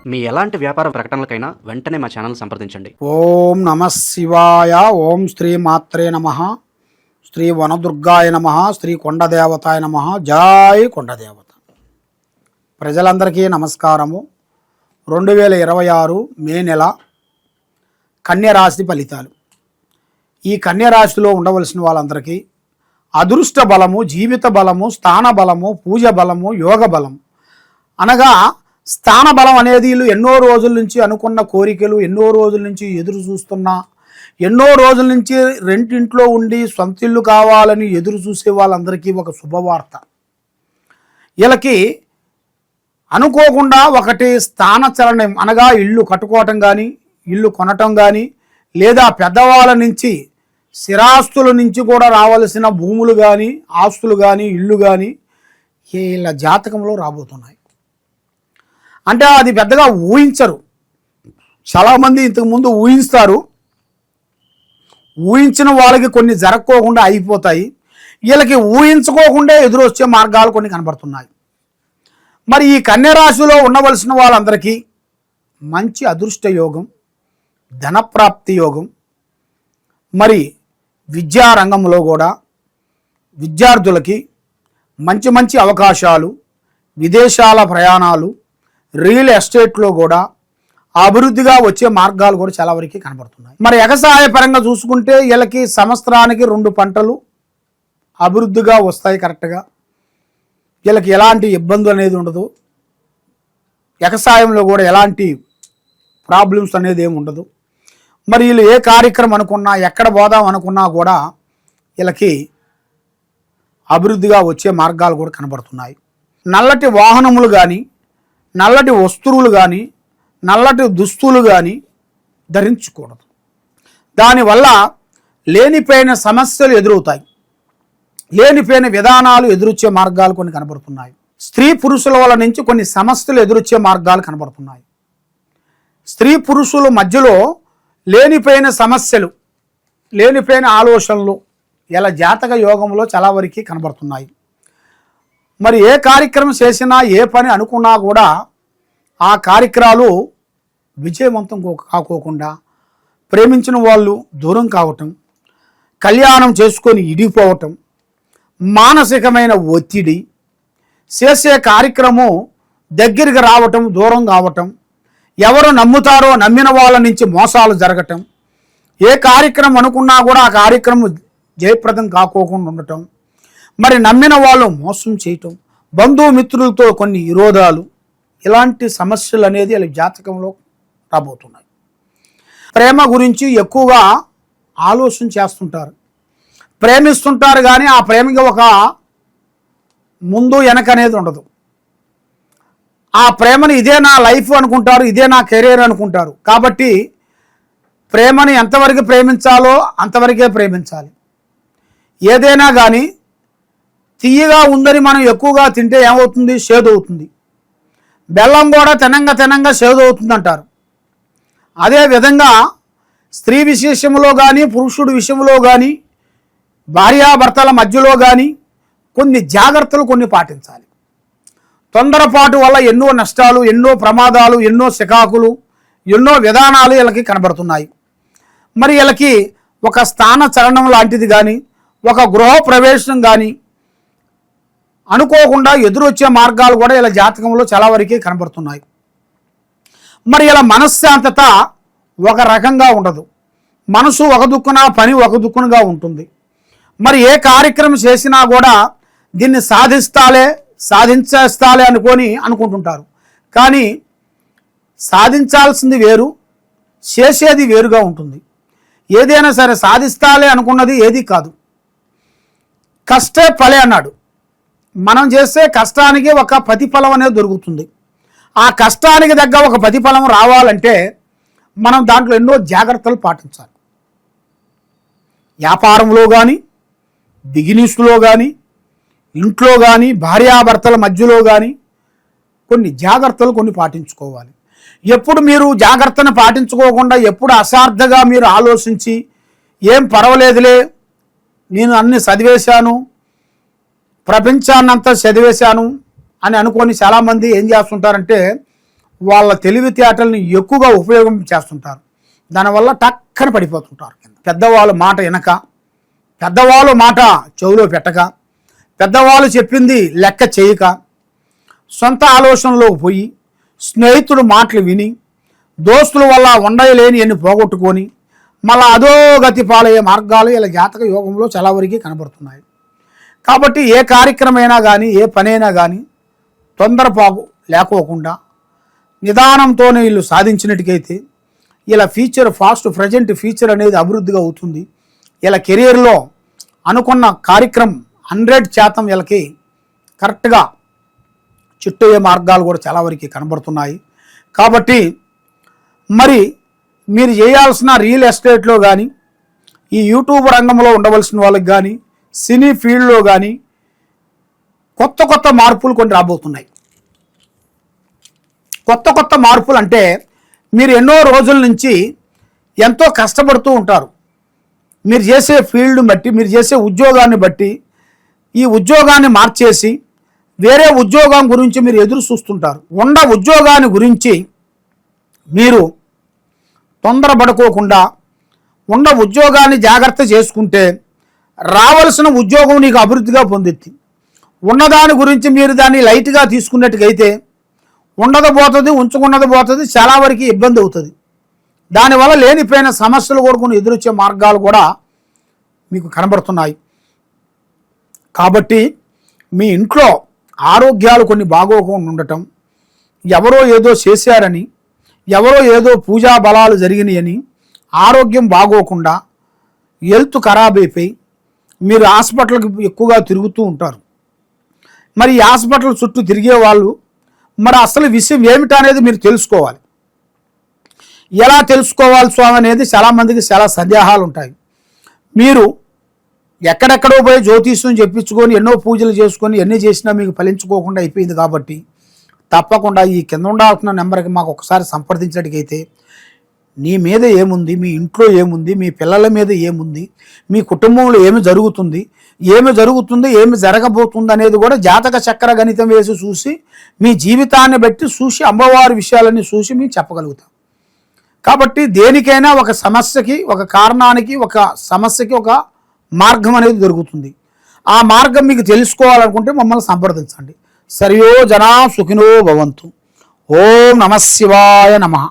మీ ఎలాంటి వ్యాపార ప్రకటనలకైనా వెంటనే మా ఛానల్ సంప్రదించండి. ఓం నమ శివాయ. ఓం శ్రీ మాత్రే నమ. శ్రీ వనదుర్గాయ నమ. శ్రీ కొండదేవతాయ నమ. జై కొండదేవత. ప్రజలందరికీ నమస్కారము. 2026 మే నెల కన్యరాశి ఫలితాలు. ఈ కన్యరాశిలో ఉండవలసిన వాళ్ళందరికీ అదృష్ట బలము, జీవిత బలము, స్థాన బలము, పూజ బలము, యోగ బలము. అనగా స్థాన బలం అనేది వీళ్ళు ఎన్నో రోజుల నుంచి అనుకున్న కోరికలు, ఎన్నో రోజుల నుంచి ఎదురు చూస్తున్నా, ఎన్నో రోజుల నుంచి రెంటింట్లో ఉండి సొంత ఇల్లు కావాలని ఎదురు చూసే వాళ్ళందరికీ ఒక శుభవార్త. వీళ్ళకి అనుకోకుండా ఒకటి స్థాన చలనం, అనగా ఇల్లు కట్టుకోవటం కానీ, ఇల్లు కొనటం కానీ, లేదా పెద్దవాళ్ళ నుంచి స్థిరాస్తుల నుంచి కూడా రావాల్సిన భూములు కానీ, ఆస్తులు కానీ, ఇల్లు కానీ వీళ్ళ జాతకంలో రాబోతున్నాయి. అంటే అది పెద్దగా ఊహించరు. చాలామంది ఇంతకుముందు ఊహిస్తారు, ఊహించిన వాళ్ళకి కొన్ని జరగకోకుండా అయిపోతాయి. వీళ్ళకి ఊహించుకోకుండా ఎదురొచ్చే మార్గాలు కొన్ని కనబడుతున్నాయి. మరి ఈ కన్యరాశిలో ఉండవలసిన వాళ్ళందరికీ మంచి అదృష్ట యోగం, ధనప్రాప్తి యోగం, మరి విద్యారంగంలో కూడా విద్యార్థులకి మంచి మంచి అవకాశాలు, విదేశాల ప్రయాణాలు, రియల్ ఎస్టేట్లో కూడా అభివృద్ధిగా వచ్చే మార్గాలు కూడా చాలా వరకు కనబడుతున్నాయి. మరి వ్యవసాయ పరంగా చూసుకుంటే వీళ్ళకి సంవత్సరానికి 2 పంటలు అభివృద్ధిగా వస్తాయి. కరెక్ట్గా వీళ్ళకి ఎలాంటి ఇబ్బంది అనేది ఉండదు. వ్యవసాయంలో కూడా ఎలాంటి ప్రాబ్లమ్స్ అనేది ఏమి ఉండదు. మరి వీళ్ళు ఏ కార్యక్రమం అనుకున్నా, ఎక్కడ పోదాం అనుకున్నా కూడా వీళ్ళకి అభివృద్ధిగా వచ్చే మార్గాలు కూడా కనబడుతున్నాయి. నల్లటి వాహనములు కానీ, నల్లటి వస్తువులు కానీ, నల్లటి దుస్తులు కానీ ధరించకూడదు. దానివల్ల లేనిపోయిన సమస్యలు ఎదురవుతాయి, లేనిపోయిన విధానాలు ఎదురొచ్చే మార్గాలు కొన్ని కనబడుతున్నాయి. స్త్రీ పురుషుల వల్ల నుంచి కొన్ని సమస్యలు ఎదురొచ్చే మార్గాలు కనబడుతున్నాయి. స్త్రీ పురుషుల మధ్యలో లేనిపోయిన సమస్యలు, లేనిపోయిన ఆలోచనలు ఇలా జాతక యోగంలో చాలా వరకు కనబడుతున్నాయి. మరి ఏ కార్యక్రమం చేసినా, ఏ పని అనుకున్నా కూడా ఆ కార్యక్రమాలు విజయవంతం కాకోకుండా, ప్రేమించిన వాళ్ళు దూరం కావటం, కళ్యాణం చేసుకొని ఇడిగిపోవటం, మానసికమైన ఒత్తిడి, చేసే కార్యక్రమం దగ్గరికి రావటం, దూరం కావటం, ఎవరు నమ్ముతారో నమ్మిన వాళ్ళ నుంచి మోసాలు జరగటం, ఏ కార్యక్రమం అనుకున్నా కూడా ఆ కార్యక్రమం జయప్రదం కాకోకుండా ఉండటం, మరి నమ్మిన వాళ్ళు మోసం చేయటం, బంధుమిత్రులతో కొన్ని విరోధాలు, ఇలాంటి సమస్యలు అనేది వాళ్ళ జాతకంలో రాబోతున్నాయి. ప్రేమ గురించి ఎక్కువగా ఆలోచన చేస్తుంటారు, ప్రేమిస్తుంటారు కానీ ఆ ప్రేమకి ఒక ముందు వెనక అనేది ఉండదు. ఆ ప్రేమని ఇదే నా లైఫ్ అనుకుంటారు, ఇదే నా కెరీర్ అనుకుంటారు. కాబట్టి ప్రేమని ఎంతవరకు ప్రేమించాలో అంతవరకే ప్రేమించాలి. ఏదైనా కానీ తీయగా ఉందని మనం ఎక్కువగా తింటే ఏమవుతుంది? చేదు అవుతుంది. బెల్లం కూడా తినంగా చేదు అవుతుంది అంటారు. అదేవిధంగా స్త్రీ విశేషంలో కానీ, పురుషుడి విషయంలో కానీ, భార్యాభర్తల మధ్యలో కానీ కొన్ని జాగ్రత్తలు కొన్ని పాటించాలి. తొందరపాటు వల్ల ఎన్నో నష్టాలు, ఎన్నో ప్రమాదాలు, ఎన్నో చికాకులు, ఎన్నో విధానాలు వీళ్ళకి కనబడుతున్నాయి. మరి వీళ్ళకి ఒక స్థాన చలనం లాంటిది కానీ, ఒక గృహ ప్రవేశం కానీ అనుకోకుండా ఎదురొచ్చే మార్గాలు కూడా ఇలా జాతకంలో చాలా వరకు కనబడుతున్నాయి. మరి ఇలా మనశ్శాంతత ఒక రకంగా ఉండదు. మనసు ఒక దుక్కున, పని ఒక దుక్కునగా ఉంటుంది. మరి ఏ కార్యక్రమం చేసినా కూడా దీన్ని సాధించేస్తాలే అనుకుంటుంటారు. కానీ సాధించాల్సింది వేరు, చేసేది వేరుగా ఉంటుంది. ఏదైనా సరే సాధిస్తాలే అనుకున్నది ఏది కాదు. కష్టే ఫలే అన్నాడు. మనం చేసే కష్టానికి ఒక ప్రతిఫలం అనేది దొరుకుతుంది. ఆ కష్టానికి తగ్గ ఒక ప్రతిఫలం రావాలంటే మనం దాంట్లో ఎన్నో జాగ్రత్తలు పాటించాలి. వ్యాపారంలో కానీ, బిజినెస్లో కానీ, ఇంట్లో కానీ, భార్యాభర్తల మధ్యలో కానీ కొన్ని జాగ్రత్తలు కొన్ని పాటించుకోవాలి. ఎప్పుడు మీరు జాగ్రత్తను పాటించుకోకుండా, ఎప్పుడు అసార్థగా మీరు ఆలోచించి ఏం పర్వాలేదులే, నేను అన్ని చదివేశాను, ప్రపంచాన్నంతా చదివేశాను అని అనుకొని చాలామంది ఏం చేస్తుంటారంటే వాళ్ళ తెలివితేటల్ని ఎక్కువగా ఉపయోగం చేస్తుంటారు. దానివల్ల టక్కన పడిపోతుంటారు. పెద్దవాళ్ళ మాట వినక, పెద్దవాళ్ళ మాట చెవిలో పెట్టక, పెద్దవాళ్ళు చెప్పింది లెక్క చేయక, సొంత ఆలోచనలోకి పోయి స్నేహితుడు మాటలు విని దోస్తుల వల్ల ఉండలేని ఎన్ని పోగొట్టుకొని మళ్ళీ అదో గతి పాలయ్యే మార్గాలు ఇలా జాతక యోగంలో చాలా వరకు కనబడుతున్నాయి. కాబట్టి ఏ కార్యక్రమైనా కానీ ఏ పనైనా కానీ తొందరపాటు లేకోకుండా నిదానంతోనే వీళ్ళు సాధించినట్టుకైతే ఇలా ఫ్యూచర్ ప్రజెంట్ ఫ్యూచర్ అనేది అభివృద్ధిగా అవుతుంది. ఇలా కెరియర్లో అనుకున్న కార్యక్రమం 100% వీళ్ళకి కరెక్ట్గా చిట్టయ్యే మార్గాలు కూడా చాలా వరకు కనబడుతున్నాయి. కాబట్టి మరి మీరు చేయాల్సిన రియల్ ఎస్టేట్లో కానీ ఈ యూట్యూబ్ రంగంలో ఉండవలసిన వాళ్ళకి కానీ సినీ ఫీల్డ్లో కానీ కొత్త మార్పులు కొన్ని రాబోతున్నాయి. కొత్త మార్పులు అంటే మీరు ఎన్నో రోజుల నుంచి ఎంతో కష్టపడుతూ ఉంటారు. మీరు చేసే ఫీల్డ్ని బట్టి, మీరు చేసే ఉద్యోగాన్ని బట్టి ఈ ఉద్యోగాన్ని మార్చేసి వేరే ఉద్యోగం గురించి మీరు ఎదురు చూస్తుంటారు. ఉన్న ఉద్యోగాన్ని గురించి మీరు తొందరపడుకోకుండా ఉన్న ఉద్యోగాన్ని జాగ్రత్త చేసుకుంటే రావలసిన ఉద్యోగం నీకు అభివృద్ధిగా పొందుద్ది. ఉన్నదాని గురించి మీరు దాన్ని లైట్గా తీసుకున్నట్టుగైతే ఉండదు పోతుంది, ఉంచుకున్నది పోతుంది, చాలా వరకు ఇబ్బంది అవుతుంది. దానివల్ల లేనిపోయిన సమస్యలు కూడా కొన్ని ఎదురొచ్చే మార్గాలు కూడా మీకు కనబడుతున్నాయి. కాబట్టి మీ ఇంట్లో ఆరోగ్యాలు కొన్ని బాగోకుండా ఉండటం, ఎవరో ఏదో చేశారని, ఎవరో ఏదో పూజా బలాలు జరిగినాయని ఆరోగ్యం బాగోకుండా హెల్త్ ఖరాబ్ అయిపోయి మీరు హాస్పిటల్కి ఎక్కువగా తిరుగుతూ ఉంటారు. మరి ఈ హాస్పిటల్ చుట్టూ తిరిగే వాళ్ళు మరి అసలు విషయం ఏమిటనేది మీరు తెలుసుకోవాలి. ఎలా తెలుసుకోవాలి స్వామి అనేది చాలామందికి చాలా సందేహాలు ఉంటాయి. మీరు ఎక్కడెక్కడో పోయి జ్యోతిష్యం చెప్పించుకొని ఎన్నో పూజలు చేసుకొని ఎన్ని చేసినా మీకు ఫలించుకోకుండా అయిపోయింది. కాబట్టి తప్పకుండా ఈ కింద ఉండాల్సిన నెంబర్కి మాకు ఒకసారి సంప్రదించడానికైతే నీ మీద ఏముంది, మీ ఇంట్లో ఏముంది, మీ పిల్లల మీద ఏముంది, మీ కుటుంబంలో ఏమి జరుగుతుంది, ఏమి జరగబోతుంది అనేది కూడా జాతక చక్ర గణితం వేసి చూసి మీ జీవితాన్ని బట్టి చూసి అమ్మవారి విషయాలన్నీ చూసి మేము చెప్పగలుగుతాం. కాబట్టి దేనికైనా ఒక సమస్యకి, ఒక కారణానికి, ఒక సమస్యకి ఒక మార్గం అనేది దొరుకుతుంది. ఆ మార్గం మీకు తెలుసుకోవాలనుకుంటే మమ్మల్ని సంప్రదించండి. సరియో జనా సుఖినో భవంతు. ఓం నమః శివాయ నమః.